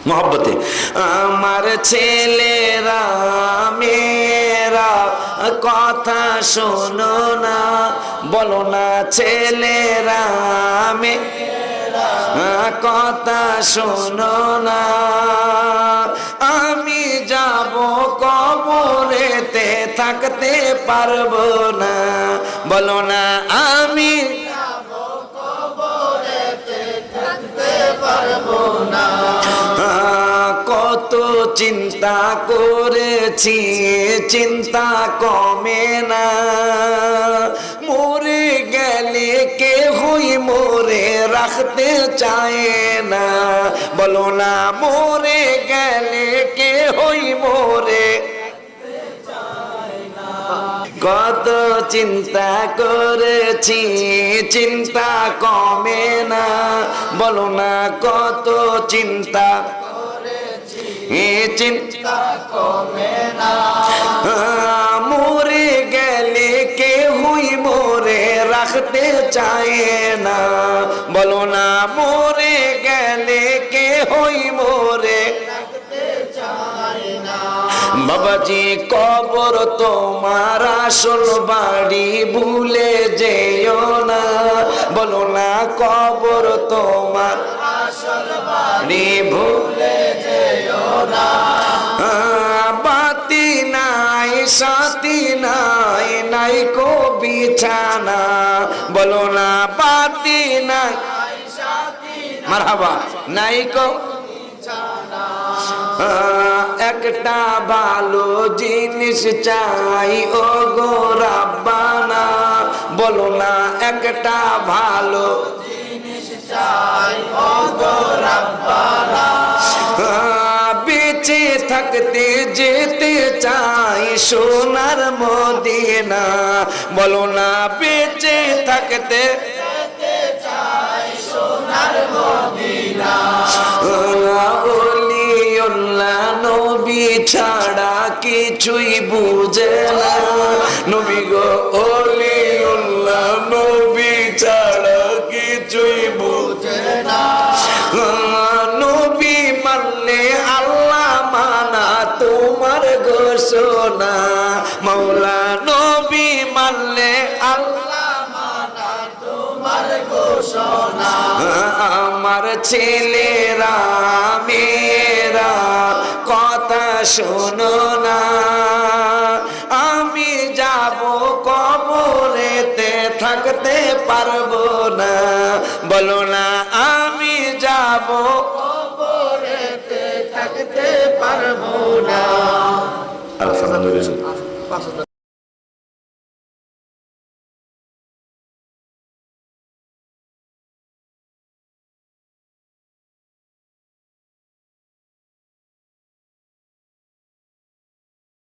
मोहब्बते আমার ছেলেরা মেয়েরা কথা শোনো না, বলো না ছেলেরা মেয়েরা কথা শোনো না। আমি যাব কবরেতে থাকতে পারবো না, বলো না আমি যাব কবরেতে থাকতে পারবো না। কত চিন্তা করেছি চিন্তা কমে না, মরে গেলে কেহই মোরে রাখতে চায় না, বলো না মরে গেলে কেহই মোরে। কত চিন্তা করেছি চিন্তা কমে না, বলো না কত চিন্তা চিন্তা কমে না। মরে গেলে কেহই মোরে রাখতে চায় না, বলো না মরে গেলে কেহই মোরে রাখতে চায় না। বাবাজি কবর তোমার আসল বাড়ি ভুলে যেও না, বলো না কবর তোমার আসল বাড়ি ভুলে যেও না। বাতি নাই সাথী নাই নাই কো বিছানা, বলো না বাতি নাই মারহাবা নাই কো বিছানা। একটা ভালো জিনিস চাই ও গো রাব্বানা, বলো না একটা ভালো জিনিস চাই ও গো রাব্বানা। বেঁচে থাকতে যেতে চাই সোনার মদিনা, বলো না বেঁচে থাকতে যেতে চাই সোনার মদিনা। ওলিউল্লাহ নবী ছাড়া কিছুই বুঝে না, নবী গো ওলিউল্লাহ নবী ছাড়া কিছুই বুঝে না। নবী মানলে আল্লাহ মানা তোমার ঘোষণা, মৌলা নবী মানলে আল্লাহ মানা তোমার ঘোষণা। আমার ছেলেরা মেয়েরা কথা শোনো না, আমি যাব কবরেতে থাকতে পারবো না, বলো না আমি যাব কবরেতে থাকতে পারবো না। আলহামদুলিল্লাহ।